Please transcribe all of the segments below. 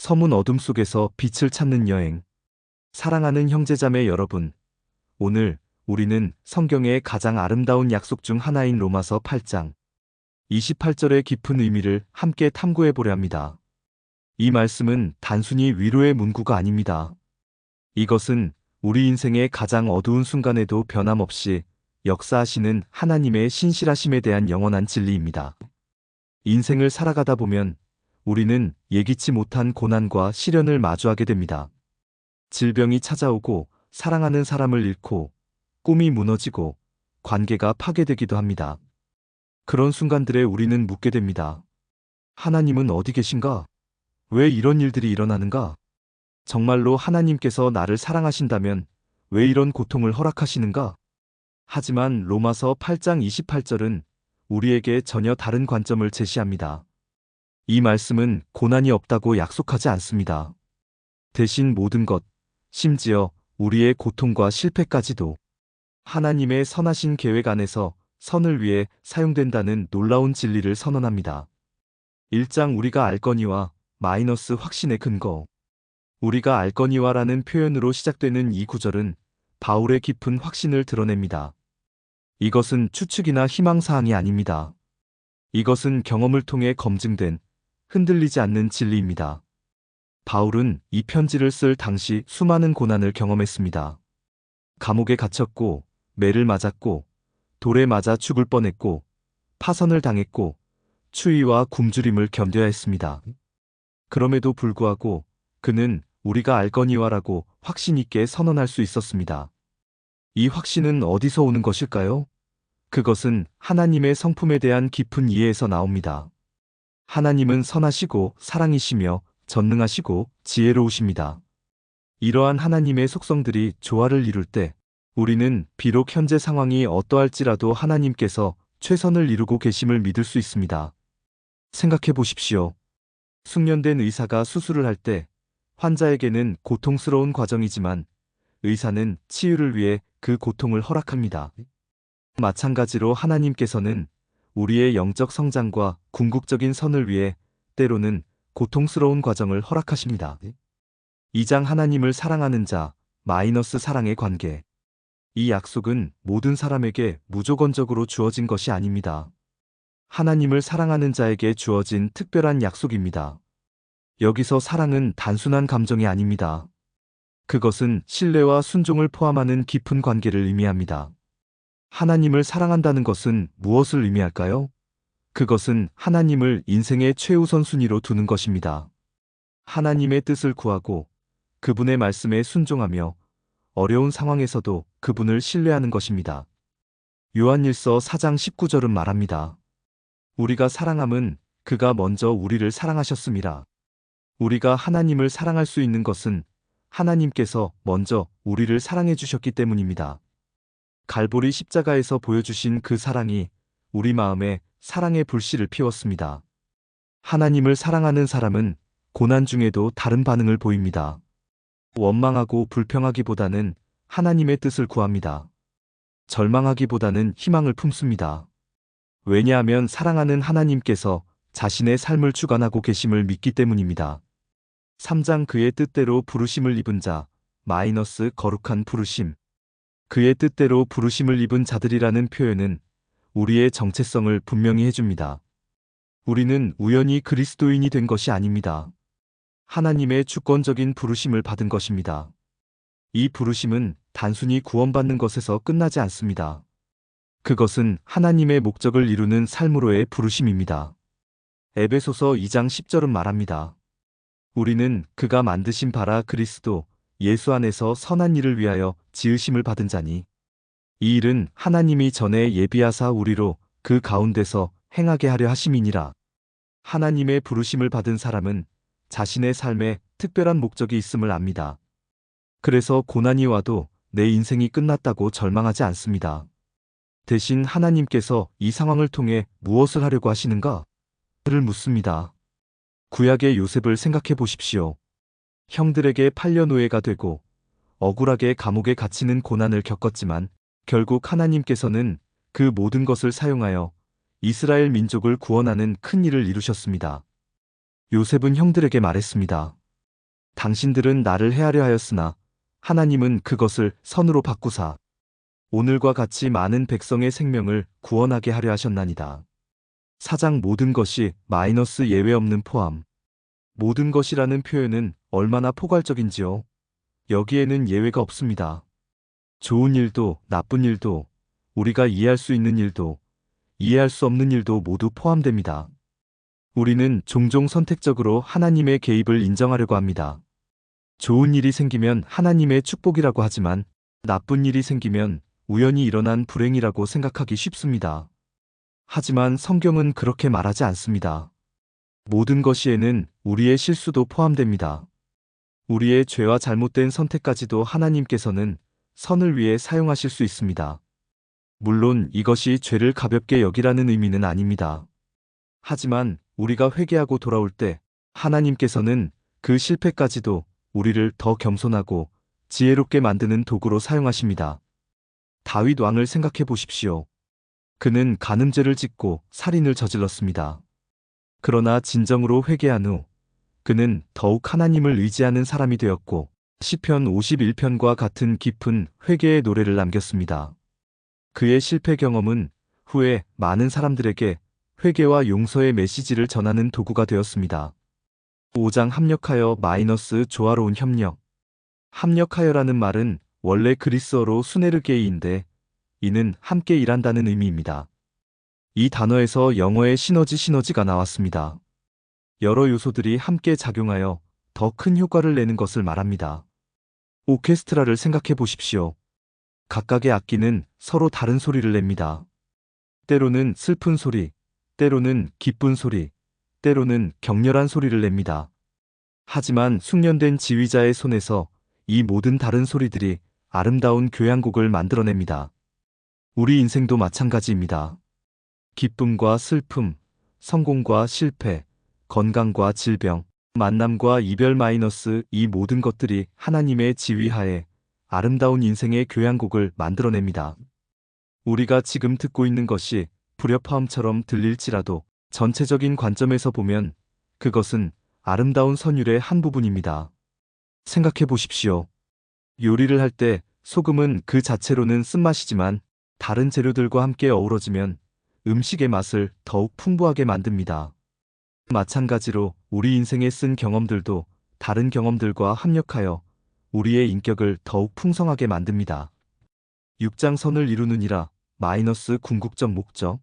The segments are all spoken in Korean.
서문 어둠 속에서 빛을 찾는 여행. 사랑하는 형제자매 여러분, 오늘 우리는 성경의 가장 아름다운 약속 중 하나인 로마서 8장 28절의 깊은 의미를 함께 탐구해 보려 합니다. 이 말씀은 단순히 위로의 문구가 아닙니다. 이것은 우리 인생의 가장 어두운 순간에도 변함없이 역사하시는 하나님의 신실하심에 대한 영원한 진리입니다. 인생을 살아가다 보면 우리는 예기치 못한 고난과 시련을 마주하게 됩니다. 질병이 찾아오고 사랑하는 사람을 잃고 꿈이 무너지고 관계가 파괴되기도 합니다. 그런 순간들에 우리는 묻게 됩니다. 하나님은 어디 계신가? 왜 이런 일들이 일어나는가? 정말로 하나님께서 나를 사랑하신다면 왜 이런 고통을 허락하시는가? 하지만 로마서 8장 28절은 우리에게 전혀 다른 관점을 제시합니다. 이 말씀은 고난이 없다고 약속하지 않습니다. 대신 모든 것, 심지어 우리의 고통과 실패까지도 하나님의 선하신 계획 안에서 선을 위해 사용된다는 놀라운 진리를 선언합니다. 1장 우리가 알거니와 마이너스 확신의 근거. 우리가 알거니와라는 표현으로 시작되는 이 구절은 바울의 깊은 확신을 드러냅니다. 이것은 추측이나 희망사항이 아닙니다. 이것은 경험을 통해 검증된 흔들리지 않는 진리입니다. 바울은 이 편지를 쓸 당시 수많은 고난을 경험했습니다. 감옥에 갇혔고, 매를 맞았고, 돌에 맞아 죽을 뻔했고, 파선을 당했고, 추위와 굶주림을 견뎌야 했습니다. 그럼에도 불구하고 그는 우리가 알거니와라고 확신 있게 선언할 수 있었습니다. 이 확신은 어디서 오는 것일까요? 그것은 하나님의 성품에 대한 깊은 이해에서 나옵니다. 하나님은 선하시고 사랑이시며 전능하시고 지혜로우십니다. 이러한 하나님의 속성들이 조화를 이룰 때 우리는 비록 현재 상황이 어떠할지라도 하나님께서 최선을 이루고 계심을 믿을 수 있습니다. 생각해 보십시오. 숙련된 의사가 수술을 할 때 환자에게는 고통스러운 과정이지만 의사는 치유를 위해 그 고통을 허락합니다. 마찬가지로 하나님께서는 우리의 영적 성장과 궁극적인 선을 위해 때로는 고통스러운 과정을 허락하십니다. 2장 하나님을 사랑하는 자, 마이너스 사랑의 관계. 이 약속은 모든 사람에게 무조건적으로 주어진 것이 아닙니다. 하나님을 사랑하는 자에게 주어진 특별한 약속입니다. 여기서 사랑은 단순한 감정이 아닙니다. 그것은 신뢰와 순종을 포함하는 깊은 관계를 의미합니다. 하나님을 사랑한다는 것은 무엇을 의미할까요? 그것은 하나님을 인생의 최우선 순위로 두는 것입니다. 하나님의 뜻을 구하고 그분의 말씀에 순종하며 어려운 상황에서도 그분을 신뢰하는 것입니다. 요한일서 4장 19절은 말합니다. 우리가 사랑함은 그가 먼저 우리를 사랑하셨음이라. 우리가 하나님을 사랑할 수 있는 것은 하나님께서 먼저 우리를 사랑해 주셨기 때문입니다. 갈보리 십자가에서 보여주신 그 사랑이 우리 마음에 사랑의 불씨를 피웠습니다. 하나님을 사랑하는 사람은 고난 중에도 다른 반응을 보입니다. 원망하고 불평하기보다는 하나님의 뜻을 구합니다. 절망하기보다는 희망을 품습니다. 왜냐하면 사랑하는 하나님께서 자신의 삶을 주관하고 계심을 믿기 때문입니다. 3장 그의 뜻대로 부르심을 입은 자, 마이너스 거룩한 부르심. 그의 뜻대로 부르심을 입은 자들이라는 표현은 우리의 정체성을 분명히 해줍니다. 우리는 우연히 그리스도인이 된 것이 아닙니다. 하나님의 주권적인 부르심을 받은 것입니다. 이 부르심은 단순히 구원받는 것에서 끝나지 않습니다. 그것은 하나님의 목적을 이루는 삶으로의 부르심입니다. 에베소서 2장 10절은 말합니다. 우리는 그가 만드신 바라 그리스도 예수 안에서 선한 일을 위하여 지으심을 받은 자니 이 일은 하나님이 전에 예비하사 우리로 그 가운데서 행하게 하려 하심이니라. 하나님의 부르심을 받은 사람은 자신의 삶에 특별한 목적이 있음을 압니다. 그래서 고난이 와도 내 인생이 끝났다고 절망하지 않습니다. 대신 하나님께서 이 상황을 통해 무엇을 하려고 하시는가? 를 묻습니다. 구약의 요셉을 생각해 보십시오. 형들에게 팔려 노예가 되고 억울하게 감옥에 갇히는 고난을 겪었지만 결국 하나님께서는 그 모든 것을 사용하여 이스라엘 민족을 구원하는 큰 일을 이루셨습니다. 요셉은 형들에게 말했습니다. 당신들은 나를 해하려 하였으나 하나님은 그것을 선으로 바꾸사 오늘과 같이 많은 백성의 생명을 구원하게 하려 하셨나니다. 4장 모든 것이 마이너스 예외 없는 포함. 모든 것이라는 표현은 얼마나 포괄적인지요. 여기에는 예외가 없습니다. 좋은 일도 나쁜 일도 우리가 이해할 수 있는 일도 이해할 수 없는 일도 모두 포함됩니다. 우리는 종종 선택적으로 하나님의 개입을 인정하려고 합니다. 좋은 일이 생기면 하나님의 축복이라고 하지만 나쁜 일이 생기면 우연히 일어난 불행이라고 생각하기 쉽습니다. 하지만 성경은 그렇게 말하지 않습니다. 모든 것이에는 우리의 실수도 포함됩니다. 우리의 죄와 잘못된 선택까지도 하나님께서는 선을 위해 사용하실 수 있습니다. 물론 이것이 죄를 가볍게 여기라는 의미는 아닙니다. 하지만 우리가 회개하고 돌아올 때 하나님께서는 그 실패까지도 우리를 더 겸손하고 지혜롭게 만드는 도구로 사용하십니다. 다윗 왕을 생각해 보십시오. 그는 간음죄를 짓고 살인을 저질렀습니다. 그러나 진정으로 회개한 후 그는 더욱 하나님을 의지하는 사람이 되었고 시편 51편과 같은 깊은 회개의 노래를 남겼습니다. 그의 실패 경험은 후에 많은 사람들에게 회개와 용서의 메시지를 전하는 도구가 되었습니다. 5장 합력하여 마이너스 조화로운 협력. 합력하여라는 말은 원래 그리스어로 수네르게이인데 이는 함께 일한다는 의미입니다. 이 단어에서 영어의 시너지가 나왔습니다. 여러 요소들이 함께 작용하여 더 큰 효과를 내는 것을 말합니다. 오케스트라를 생각해 보십시오. 각각의 악기는 서로 다른 소리를 냅니다. 때로는 슬픈 소리, 때로는 기쁜 소리, 때로는 격렬한 소리를 냅니다. 하지만 숙련된 지휘자의 손에서 이 모든 다른 소리들이 아름다운 교향곡을 만들어냅니다. 우리 인생도 마찬가지입니다. 기쁨과 슬픔, 성공과 실패, 건강과 질병, 만남과 이별 마이너스 이 모든 것들이 하나님의 지휘하에 아름다운 인생의 교향곡을 만들어냅니다. 우리가 지금 듣고 있는 것이 불협화음처럼 들릴지라도 전체적인 관점에서 보면 그것은 아름다운 선율의 한 부분입니다. 생각해 보십시오. 요리를 할 때 소금은 그 자체로는 쓴맛이지만 다른 재료들과 함께 어우러지면 음식의 맛을 더욱 풍부하게 만듭니다. 마찬가지로 우리 인생에 쓴 경험들도 다른 경험들과 합력하여 우리의 인격을 더욱 풍성하게 만듭니다. 6장 선을 이루느니라 마이너스 궁극적 목적.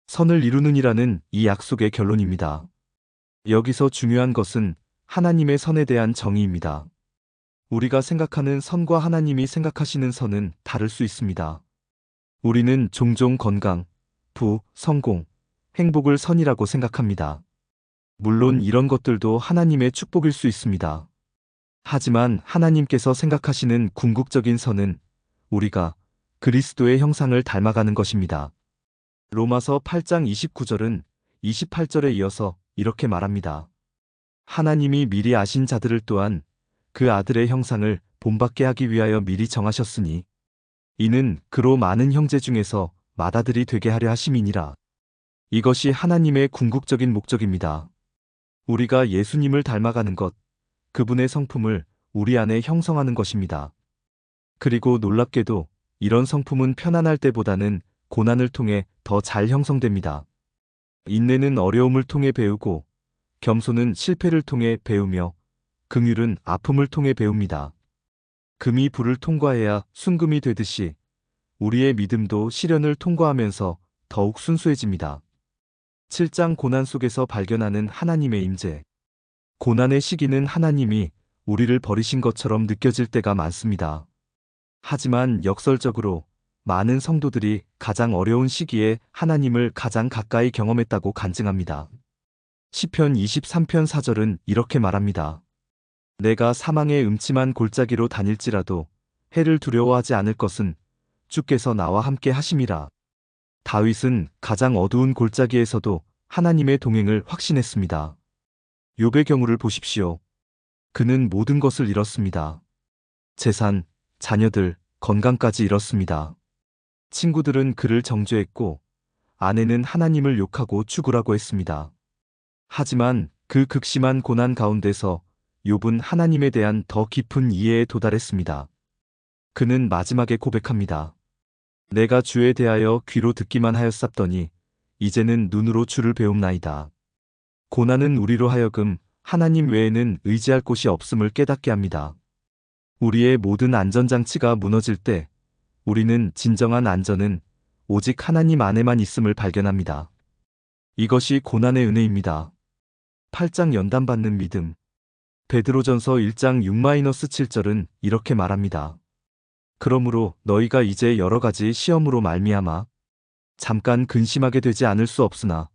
선을 이루느니라는 이 약속의 결론입니다. 여기서 중요한 것은 하나님의 선에 대한 정의입니다. 우리가 생각하는 선과 하나님이 생각하시는 선은 다를 수 있습니다. 우리는 종종 건강, 성공, 행복을 선이라고 생각합니다. 물론 이런 것들도 하나님의 축복일 수 있습니다. 하지만 하나님께서 생각하시는 궁극적인 선은 우리가 그리스도의 형상을 닮아가는 것입니다. 로마서 8장 29절은 28절에 이어서 이렇게 말합니다. 하나님이 미리 아신 자들을 또한 그 아들의 형상을 본받게 하기 위하여 미리 정하셨으니 이는 그로 많은 형제 중에서 맏아들이 되게 하려 하심이니라. 이것이 하나님의 궁극적인 목적입니다. 우리가 예수님을 닮아가는 것, 그분의 성품을 우리 안에 형성하는 것입니다. 그리고 놀랍게도 이런 성품은 편안할 때보다는 고난을 통해 더 잘 형성됩니다. 인내는 어려움을 통해 배우고 겸손은 실패를 통해 배우며 긍휼은 아픔을 통해 배웁니다. 금이 불을 통과해야 순금이 되듯이 우리의 믿음도 시련을 통과하면서 더욱 순수해집니다. 7장 고난 속에서 발견하는 하나님의 임재. 고난의 시기는 하나님이 우리를 버리신 것처럼 느껴질 때가 많습니다. 하지만 역설적으로 많은 성도들이 가장 어려운 시기에 하나님을 가장 가까이 경험했다고 간증합니다. 시편 23편 4절은 이렇게 말합니다. 내가 사망의 음침한 골짜기로 다닐지라도 해를 두려워하지 않을 것은 주께서 나와 함께 하심이라. 다윗은 가장 어두운 골짜기에서도 하나님의 동행을 확신했습니다. 욥의 경우를 보십시오. 그는 모든 것을 잃었습니다. 재산, 자녀들, 건강까지 잃었습니다. 친구들은 그를 정죄했고 아내는 하나님을 욕하고 죽으라고 했습니다. 하지만 그 극심한 고난 가운데서 욥은 하나님에 대한 더 깊은 이해에 도달했습니다. 그는 마지막에 고백합니다. 내가 주에 대하여 귀로 듣기만 하였사더니 이제는 눈으로 주를 배움나이다. 고난은 우리로 하여금 하나님 외에는 의지할 곳이 없음을 깨닫게 합니다. 우리의 모든 안전장치가 무너질 때 우리는 진정한 안전은 오직 하나님 안에만 있음을 발견합니다. 이것이 고난의 은혜입니다. 8장 연단받는 믿음. 베드로전서 1장 6-7절은 이렇게 말합니다. 그러므로 너희가 이제 여러 가지 시험으로 말미암아 잠깐 근심하게 되지 않을 수 없으나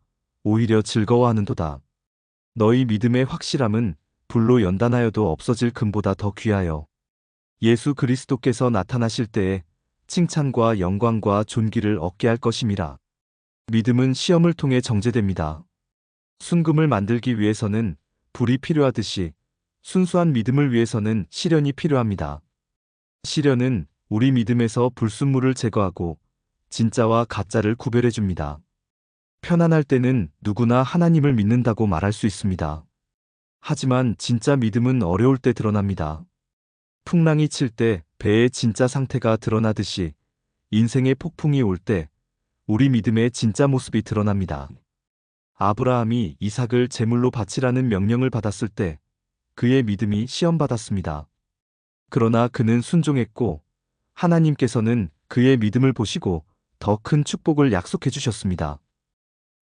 오히려 즐거워하는도다. 너희 믿음의 확실함은 불로 연단하여도 없어질 금보다 더 귀하여 예수 그리스도께서 나타나실 때에 칭찬과 영광과 존귀를 얻게 할 것임이라. 믿음은 시험을 통해 정제됩니다. 순금을 만들기 위해서는 불이 필요하듯이 순수한 믿음을 위해서는 시련이 필요합니다. 시련은 우리 믿음에서 불순물을 제거하고 진짜와 가짜를 구별해 줍니다. 편안할 때는 누구나 하나님을 믿는다고 말할 수 있습니다. 하지만 진짜 믿음은 어려울 때 드러납니다. 풍랑이 칠 때 배의 진짜 상태가 드러나듯이 인생의 폭풍이 올 때 우리 믿음의 진짜 모습이 드러납니다. 아브라함이 이삭을 제물로 바치라는 명령을 받았을 때 그의 믿음이 시험받았습니다. 그러나 그는 순종했고 하나님께서는 그의 믿음을 보시고 더 큰 축복을 약속해 주셨습니다.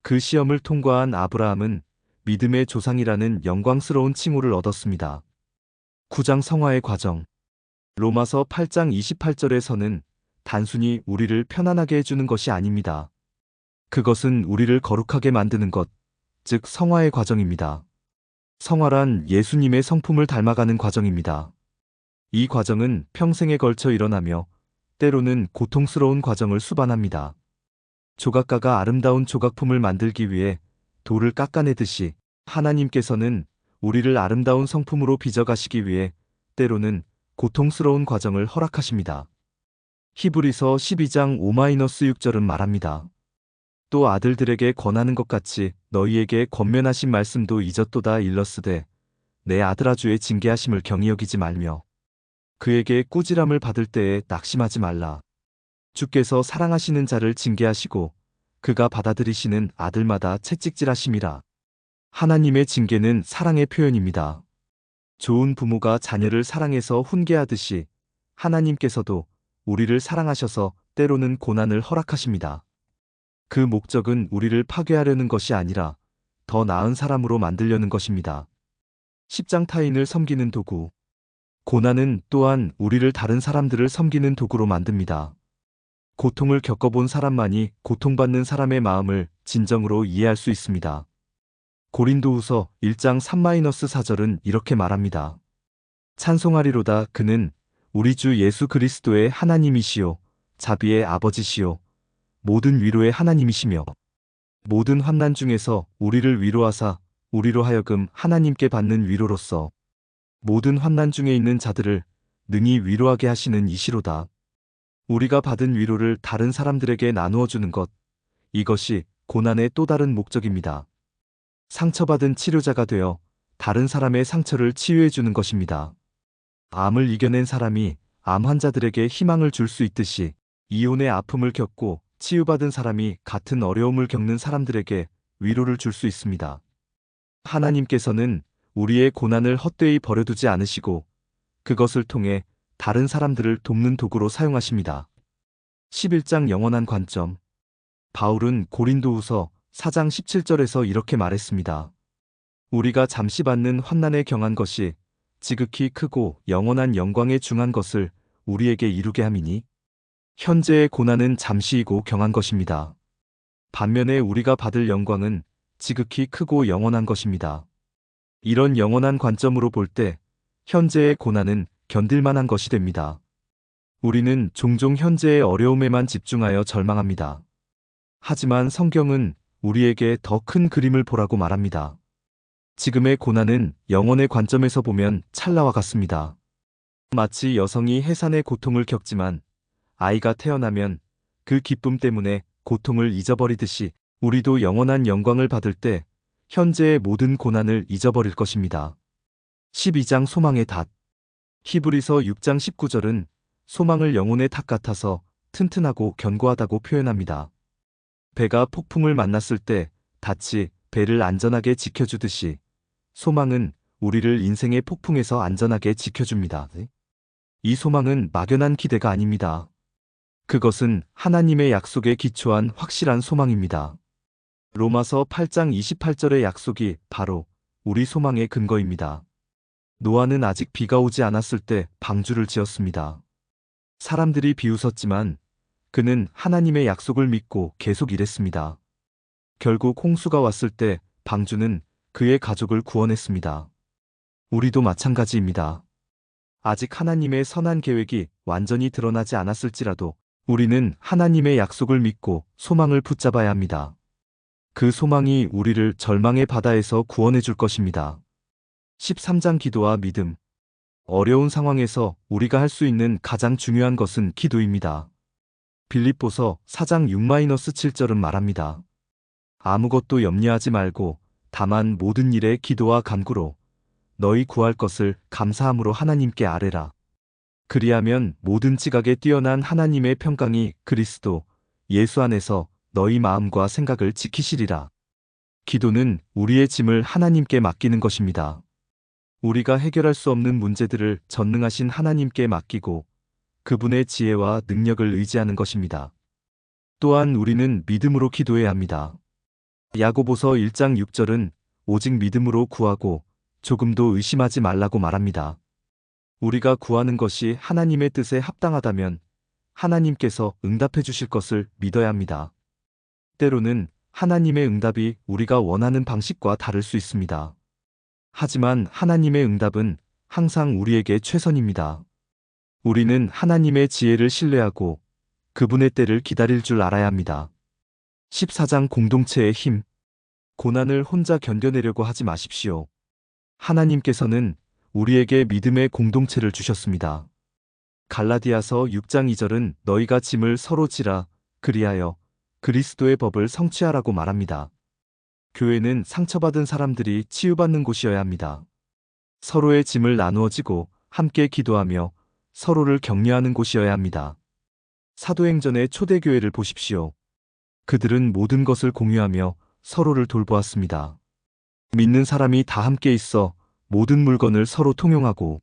그 시험을 통과한 아브라함은 믿음의 조상이라는 영광스러운 칭호를 얻었습니다. 9장 성화의 과정. 로마서 8장 28절에서는 단순히 우리를 편안하게 해주는 것이 아닙니다. 그것은 우리를 거룩하게 만드는 것, 즉 성화의 과정입니다. 성화란 예수님의 성품을 닮아가는 과정입니다. 이 과정은 평생에 걸쳐 일어나며 때로는 고통스러운 과정을 수반합니다. 조각가가 아름다운 조각품을 만들기 위해 돌을 깎아내듯이 하나님께서는 우리를 아름다운 성품으로 빚어가시기 위해 때로는 고통스러운 과정을 허락하십니다. 히브리서 12장 5-6절은 말합니다. 또 아들들에게 권하는 것 같이 너희에게 권면하신 말씀도 잊었도다 일러스되 내 아들아 주의 징계하심을 경히 여기지 말며 그에게 꾸지람을 받을 때에 낙심하지 말라. 주께서 사랑하시는 자를 징계하시고 그가 받아들이시는 아들마다 채찍질하심이라. 하나님의 징계는 사랑의 표현입니다. 좋은 부모가 자녀를 사랑해서 훈계하듯이 하나님께서도 우리를 사랑하셔서 때로는 고난을 허락하십니다. 그 목적은 우리를 파괴하려는 것이 아니라 더 나은 사람으로 만들려는 것입니다. 십장 타인을 섬기는 도구. 고난은 또한 우리를 다른 사람들을 섬기는 도구로 만듭니다. 고통을 겪어본 사람만이 고통받는 사람의 마음을 진정으로 이해할 수 있습니다. 고린도후서 1장 3-4절은 이렇게 말합니다. 찬송하리로다 그는 우리 주 예수 그리스도의 하나님이시요 자비의 아버지시요 모든 위로의 하나님이시며 모든 환난 중에서 우리를 위로하사 우리로 하여금 하나님께 받는 위로로서 모든 환난 중에 있는 자들을 능히 위로하게 하시는 이시로다. 우리가 받은 위로를 다른 사람들에게 나누어 주는 것, 이것이 고난의 또 다른 목적입니다. 상처받은 치료자가 되어 다른 사람의 상처를 치유해 주는 것입니다. 암을 이겨낸 사람이 암 환자들에게 희망을 줄 수 있듯이 이혼의 아픔을 겪고 치유받은 사람이 같은 어려움을 겪는 사람들에게 위로를 줄 수 있습니다. 하나님께서는 우리의 고난을 헛되이 버려두지 않으시고 그것을 통해 다른 사람들을 돕는 도구로 사용하십니다. 11장 영원한 관점. 바울은 고린도후서 4장 17절에서 이렇게 말했습니다. 우리가 잠시 받는 환난에 경한 것이 지극히 크고 영원한 영광에 중한 것을 우리에게 이루게 함이니 현재의 고난은 잠시이고 경한 것입니다. 반면에 우리가 받을 영광은 지극히 크고 영원한 것입니다. 이런 영원한 관점으로 볼 때 현재의 고난은 견딜만한 것이 됩니다. 우리는 종종 현재의 어려움에만 집중하여 절망합니다. 하지만 성경은 우리에게 더 큰 그림을 보라고 말합니다. 지금의 고난은 영원의 관점에서 보면 찰나와 같습니다. 마치 여성이 해산의 고통을 겪지만 아이가 태어나면 그 기쁨 때문에 고통을 잊어버리듯이 우리도 영원한 영광을 받을 때 현재의 모든 고난을 잊어버릴 것입니다. 12장 소망의 닷. 히브리서 6장 19절은 소망을 영혼의 탑 같아서 튼튼하고 견고하다고 표현합니다. 배가 폭풍을 만났을 때 닷이 배를 안전하게 지켜주듯이 소망은 우리를 인생의 폭풍에서 안전하게 지켜줍니다. 이 소망은 막연한 기대가 아닙니다. 그것은 하나님의 약속에 기초한 확실한 소망입니다. 로마서 8장 28절의 약속이 바로 우리 소망의 근거입니다. 노아는 아직 비가 오지 않았을 때 방주를 지었습니다. 사람들이 비웃었지만 그는 하나님의 약속을 믿고 계속 일했습니다. 결국 홍수가 왔을 때 방주는 그의 가족을 구원했습니다. 우리도 마찬가지입니다. 아직 하나님의 선한 계획이 완전히 드러나지 않았을지라도 우리는 하나님의 약속을 믿고 소망을 붙잡아야 합니다. 그 소망이 우리를 절망의 바다에서 구원해 줄 것입니다. 13장 기도와 믿음. 어려운 상황에서 우리가 할 수 있는 가장 중요한 것은 기도입니다. 빌립보서 4장 6-7절은 말합니다. 아무것도 염려하지 말고 다만 모든 일에 기도와 간구로 너희 구할 것을 감사함으로 하나님께 아뢰라. 그리하면 모든 지각에 뛰어난 하나님의 평강이 그리스도 예수 안에서 너희 마음과 생각을 지키시리라. 기도는 우리의 짐을 하나님께 맡기는 것입니다. 우리가 해결할 수 없는 문제들을 전능하신 하나님께 맡기고 그분의 지혜와 능력을 의지하는 것입니다. 또한 우리는 믿음으로 기도해야 합니다. 야고보서 1장 6절은 오직 믿음으로 구하고 조금도 의심하지 말라고 말합니다. 우리가 구하는 것이 하나님의 뜻에 합당하다면 하나님께서 응답해 주실 것을 믿어야 합니다. 때로는 하나님의 응답이 우리가 원하는 방식과 다를 수 있습니다. 하지만 하나님의 응답은 항상 우리에게 최선입니다. 우리는 하나님의 지혜를 신뢰하고 그분의 때를 기다릴 줄 알아야 합니다. 14장 공동체의 힘. 고난을 혼자 견뎌내려고 하지 마십시오. 하나님께서는 우리에게 믿음의 공동체를 주셨습니다. 갈라디아서 6장 2절은 너희가 짐을 서로 지라 그리하여 그리스도의 법을 성취하라고 말합니다. 교회는 상처받은 사람들이 치유받는 곳이어야 합니다. 서로의 짐을 나누어 지고 함께 기도하며 서로를 격려하는 곳이어야 합니다. 사도행전의 초대교회를 보십시오. 그들은 모든 것을 공유하며 서로를 돌보았습니다. 믿는 사람이 다 함께 있어 모든 물건을 서로 통용하고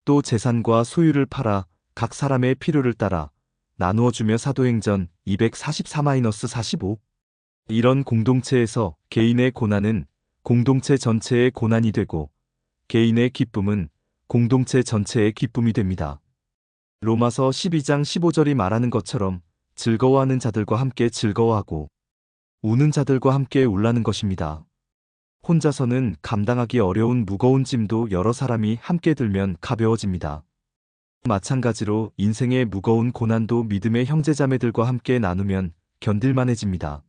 또 재산과 소유를 팔아 각 사람의 필요를 따라 나누어 주며 사도행전 244-45. 이런 공동체에서 개인의 고난은 공동체 전체의 고난이 되고 개인의 기쁨은 공동체 전체의 기쁨이 됩니다. 로마서 12장 15절이 말하는 것처럼 즐거워하는 자들과 함께 즐거워하고 우는 자들과 함께 울라는 것입니다. 혼자서는 감당하기 어려운 무거운 짐도 여러 사람이 함께 들면 가벼워집니다. 마찬가지로 인생의 무거운 고난도 믿음의 형제자매들과 함께 나누면 견딜만해집니다.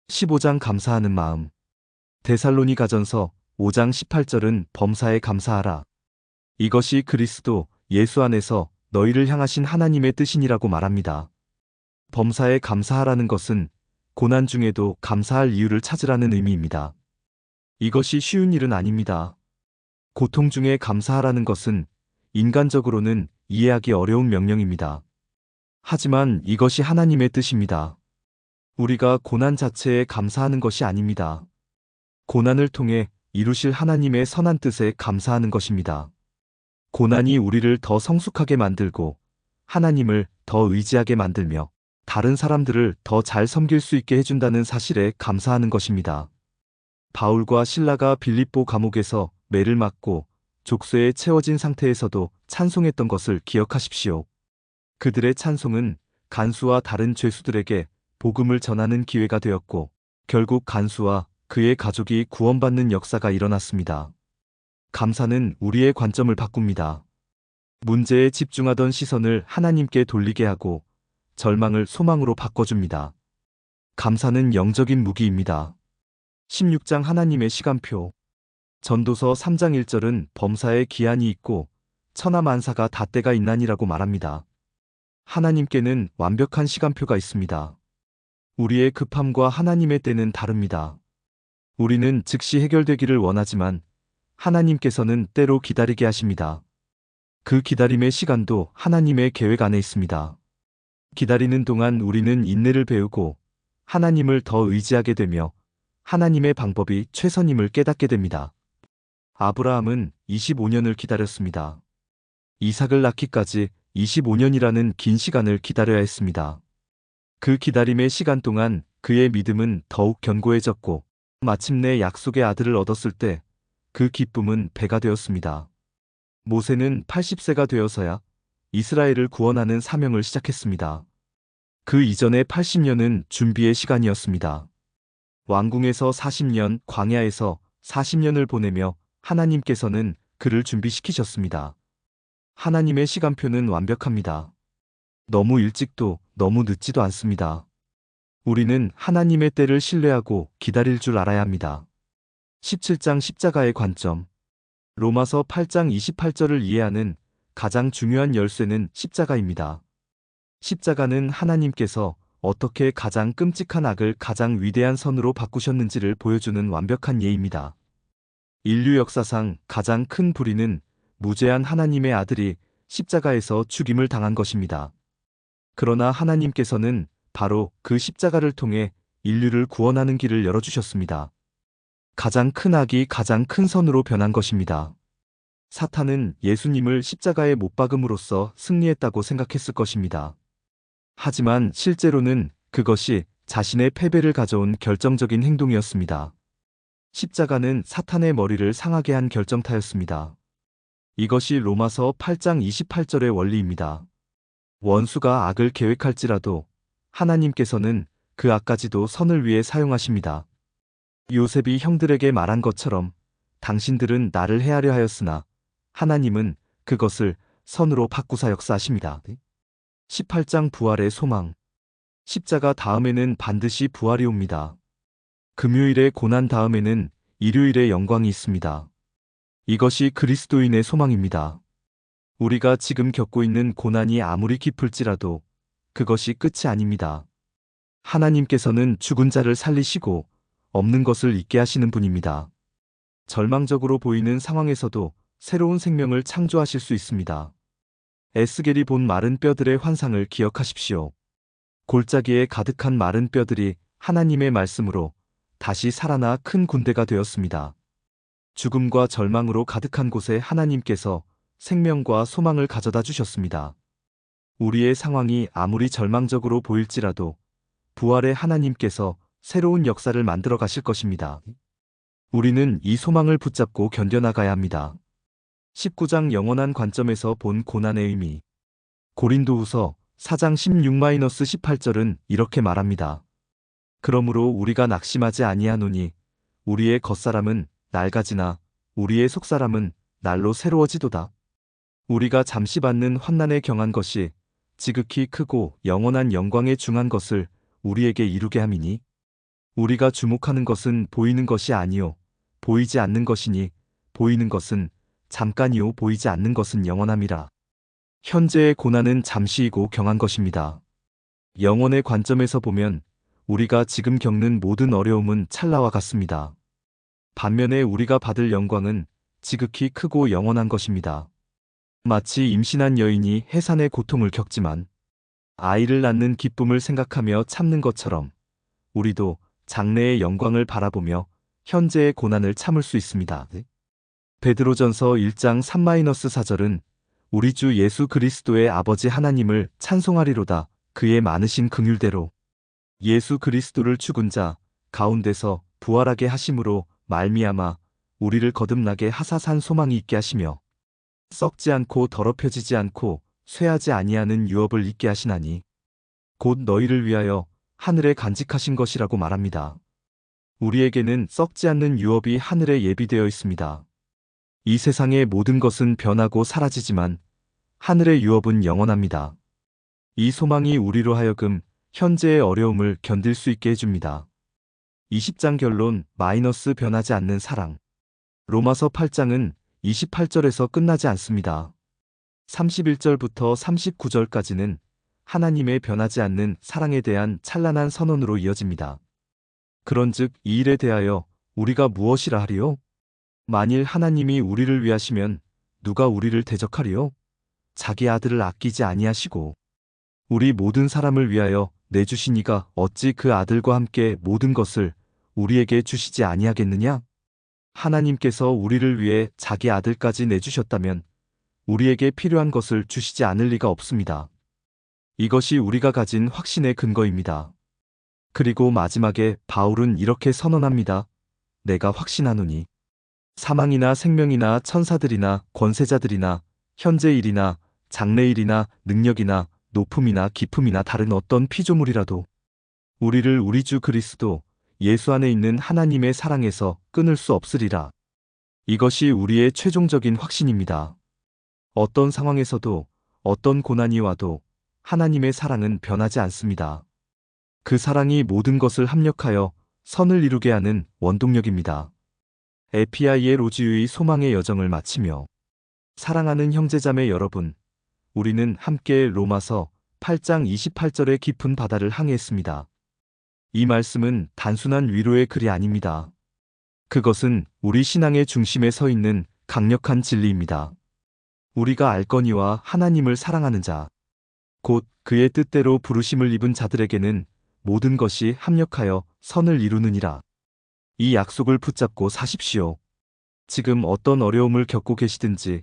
15장 감사하는 마음. 데살로니가전서 5장 18절은 범사에 감사하라. 이것이 그리스도 예수 안에서 너희를 향하신 하나님의 뜻이니라고 말합니다. 범사에 감사하라는 것은 고난 중에도 감사할 이유를 찾으라는 의미입니다. 이것이 쉬운 일은 아닙니다. 고통 중에 감사하라는 것은 인간적으로는 이해하기 어려운 명령입니다. 하지만 이것이 하나님의 뜻입니다. 우리가 고난 자체에 감사하는 것이 아닙니다. 고난을 통해 이루실 하나님의 선한 뜻에 감사하는 것입니다. 고난이 우리를 더 성숙하게 만들고 하나님을 더 의지하게 만들며 다른 사람들을 더 잘 섬길 수 있게 해준다는 사실에 감사하는 것입니다. 바울과 실라가 빌립보 감옥에서 매를 맞고 족쇄에 채워진 상태에서도 찬송했던 것을 기억하십시오. 그들의 찬송은 간수와 다른 죄수들에게 복음을 전하는 기회가 되었고 결국 간수와 그의 가족이 구원받는 역사가 일어났습니다. 감사는 우리의 관점을 바꿉니다. 문제에 집중하던 시선을 하나님께 돌리게 하고 절망을 소망으로 바꿔줍니다. 감사는 영적인 무기입니다. 16장 하나님의 시간표. 전도서 3장 1절은 범사에 기한이 있고 천하만사가 다 때가 있나니라고 말합니다. 하나님께는 완벽한 시간표가 있습니다. 우리의 급함과 하나님의 때는 다릅니다. 우리는 즉시 해결되기를 원하지만 하나님께서는 때로 기다리게 하십니다. 그 기다림의 시간도 하나님의 계획 안에 있습니다. 기다리는 동안 우리는 인내를 배우고 하나님을 더 의지하게 되며 하나님의 방법이 최선임을 깨닫게 됩니다. 아브라함은 25년을 기다렸습니다. 이삭을 낳기까지 25년이라는 긴 시간을 기다려야 했습니다. 그 기다림의 시간 동안 그의 믿음은 더욱 견고해졌고 마침내 약속의 아들을 얻었을 때 그 기쁨은 배가 되었습니다. 모세는 80세가 되어서야 이스라엘을 구원하는 사명을 시작했습니다. 그 이전의 80년은 준비의 시간이었습니다. 왕궁에서 40년, 광야에서 40년을 보내며 하나님께서는 그를 준비시키셨습니다. 하나님의 시간표는 완벽합니다. 너무 일찍도 너무 늦지도 않습니다. 우리는 하나님의 때를 신뢰하고 기다릴 줄 알아야 합니다. 17장 십자가의 관점. 로마서 8장 28절을 이해하는 가장 중요한 열쇠는 십자가입니다. 십자가는 하나님께서 어떻게 가장 끔찍한 악을 가장 위대한 선으로 바꾸셨는지를 보여주는 완벽한 예입니다. 인류 역사상 가장 큰 불의는 무죄한 하나님의 아들이 십자가에서 죽임을 당한 것입니다. 그러나 하나님께서는 바로 그 십자가를 통해 인류를 구원하는 길을 열어주셨습니다. 가장 큰 악이 가장 큰 선으로 변한 것입니다. 사탄은 예수님을 십자가에 못 박음으로써 승리했다고 생각했을 것입니다. 하지만 실제로는 그것이 자신의 패배를 가져온 결정적인 행동이었습니다. 십자가는 사탄의 머리를 상하게 한 결정타였습니다. 이것이 로마서 8장 28절의 원리입니다. 원수가 악을 계획할지라도 하나님께서는 그 악까지도 선을 위해 사용하십니다. 요셉이 형들에게 말한 것처럼 당신들은 나를 해하려 하였으나 하나님은 그것을 선으로 바꾸사 역사하십니다. 18장 부활의 소망. 십자가 다음에는 반드시 부활이 옵니다. 금요일의 고난 다음에는 일요일의 영광이 있습니다. 이것이 그리스도인의 소망입니다. 우리가 지금 겪고 있는 고난이 아무리 깊을지라도 그것이 끝이 아닙니다. 하나님께서는 죽은 자를 살리시고 없는 것을 있게 하시는 분입니다. 절망적으로 보이는 상황에서도 새로운 생명을 창조하실 수 있습니다. 에스겔이 본 마른 뼈들의 환상을 기억하십시오. 골짜기에 가득한 마른 뼈들이 하나님의 말씀으로 다시 살아나 큰 군대가 되었습니다. 죽음과 절망으로 가득한 곳에 하나님께서 생명과 소망을 가져다 주셨습니다. 우리의 상황이 아무리 절망적으로 보일지라도 부활의 하나님께서 새로운 역사를 만들어 가실 것입니다. 우리는 이 소망을 붙잡고 견뎌나가야 합니다. 19장 영원한 관점에서 본 고난의 의미. 고린도후서 4장 16-18절은 이렇게 말합니다. 그러므로 우리가 낙심하지 아니하노니 우리의 겉사람은 낡아지나 우리의 속사람은 날로 새로워지도다. 우리가 잠시 받는 환난에 경한 것이 지극히 크고 영원한 영광에 중한 것을 우리에게 이루게 함이니 우리가 주목하는 것은 보이는 것이 아니요 보이지 않는 것이니 보이는 것은 잠깐이요 보이지 않는 것은 영원함이라. 현재의 고난은 잠시이고 경한 것입니다. 영원의 관점에서 보면 우리가 지금 겪는 모든 어려움은 찰나와 같습니다. 반면에 우리가 받을 영광은 지극히 크고 영원한 것입니다. 마치 임신한 여인이 해산의 고통을 겪지만 아이를 낳는 기쁨을 생각하며 참는 것처럼 우리도 장래의 영광을 바라보며 현재의 고난을 참을 수 있습니다. 베드로전서 1장 3-4절은 우리 주 예수 그리스도의 아버지 하나님을 찬송하리로다. 그의 많으신 긍휼대로 예수 그리스도를 죽은 자 가운데서 부활하게 하심으로 말미암아 우리를 거듭나게 하사 산 소망이 있게 하시며 썩지 않고 더럽혀지지 않고 쇠하지 아니하는 유업을 있게 하시나니 곧 너희를 위하여 하늘에 간직하신 것이라고 말합니다. 우리에게는 썩지 않는 유업이 하늘에 예비되어 있습니다. 이 세상의 모든 것은 변하고 사라지지만 하늘의 유업은 영원합니다. 이 소망이 우리로 하여금 현재의 어려움을 견딜 수 있게 해줍니다. 20장 결론 변하지 않는 사랑. 로마서 8장은 28절에서 끝나지 않습니다. 31절부터 39절까지는 하나님의 변하지 않는 사랑에 대한 찬란한 선언으로 이어집니다. 그런즉 이 일에 대하여 우리가 무엇이라 하리요? 만일 하나님이 우리를 위하시면 누가 우리를 대적하리요? 자기 아들을 아끼지 아니하시고 우리 모든 사람을 위하여 내주시니가 어찌 그 아들과 함께 모든 것을 우리에게 주시지 아니하겠느냐? 하나님께서 우리를 위해 자기 아들까지 내주셨다면 우리에게 필요한 것을 주시지 않을 리가 없습니다. 이것이 우리가 가진 확신의 근거입니다. 그리고 마지막에 바울은 이렇게 선언합니다. 내가 확신하노니 사망이나 생명이나 천사들이나 권세자들이나 현재 일이나 장래 일이나 능력이나 높음이나 깊음이나 다른 어떤 피조물이라도 우리를 우리 주 그리스도 예수 안에 있는 하나님의 사랑에서 끊을 수 없으리라. 이것이 우리의 최종적인 확신입니다. 어떤 상황에서도 어떤 고난이 와도 하나님의 사랑은 변하지 않습니다. 그 사랑이 모든 것을 합력하여 선을 이루게 하는 원동력입니다. 에피아이의 로지유의 소망의 여정을 마치며 사랑하는 형제자매 여러분, 우리는 함께 로마서 8장 28절의 깊은 바다를 항해했습니다. 이 말씀은 단순한 위로의 글이 아닙니다. 그것은 우리 신앙의 중심에 서 있는 강력한 진리입니다. 우리가 알거니와 하나님을 사랑하는 자, 곧 그의 뜻대로 부르심을 입은 자들에게는 모든 것이 합력하여 선을 이루느니라. 이 약속을 붙잡고 사십시오. 지금 어떤 어려움을 겪고 계시든지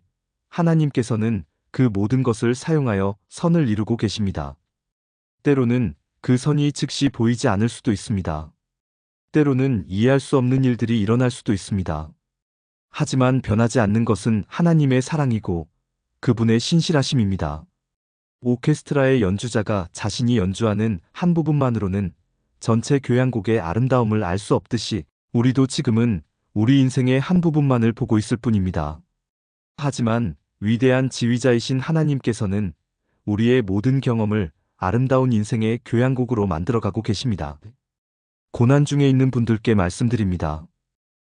하나님께서는 그 모든 것을 사용하여 선을 이루고 계십니다. 때로는 그 선이 즉시 보이지 않을 수도 있습니다. 때로는 이해할 수 없는 일들이 일어날 수도 있습니다. 하지만 변하지 않는 것은 하나님의 사랑이고 그분의 신실하심입니다. 오케스트라의 연주자가 자신이 연주하는 한 부분만으로는 전체 교향곡의 아름다움을 알 수 없듯이 우리도 지금은 우리 인생의 한 부분만을 보고 있을 뿐입니다. 하지만 위대한 지휘자이신 하나님께서는 우리의 모든 경험을 아름다운 인생의 교향곡으로 만들어가고 계십니다. 고난 중에 있는 분들께 말씀드립니다.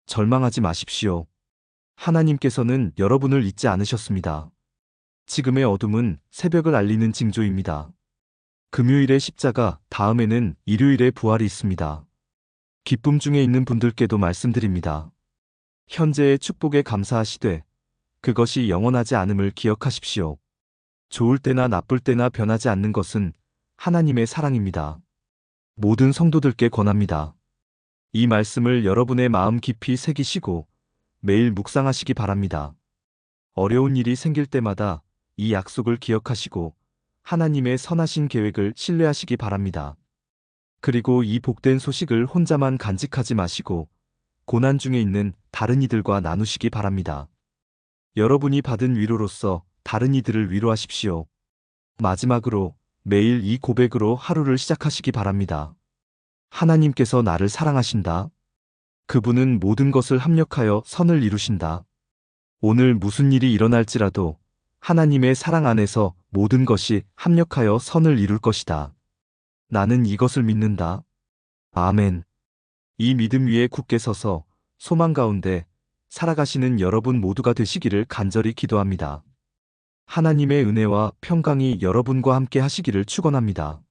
절망하지 마십시오. 하나님께서는 여러분을 잊지 않으셨습니다. 지금의 어둠은 새벽을 알리는 징조입니다. 금요일의 십자가, 다음에는 일요일의 부활이 있습니다. 기쁨 중에 있는 분들께도 말씀드립니다. 현재의 축복에 감사하시되 그것이 영원하지 않음을 기억하십시오. 좋을 때나 나쁠 때나 변하지 않는 것은 하나님의 사랑입니다. 모든 성도들께 권합니다. 이 말씀을 여러분의 마음 깊이 새기시고 매일 묵상하시기 바랍니다. 어려운 일이 생길 때마다 이 약속을 기억하시고 하나님의 선하신 계획을 신뢰하시기 바랍니다. 그리고 이 복된 소식을 혼자만 간직하지 마시고 고난 중에 있는 다른 이들과 나누시기 바랍니다. 여러분이 받은 위로로서 다른 이들을 위로하십시오. 마지막으로 매일 이 고백으로 하루를 시작하시기 바랍니다. 하나님께서 나를 사랑하신다. 그분은 모든 것을 합력하여 선을 이루신다. 오늘 무슨 일이 일어날지라도 하나님의 사랑 안에서 모든 것이 합력하여 선을 이룰 것이다. 나는 이것을 믿는다. 아멘. 이 믿음 위에 굳게 서서 소망 가운데 살아가시는 여러분 모두가 되시기를 간절히 기도합니다. 하나님의 은혜와 평강이 여러분과 함께 하시기를 축원합니다.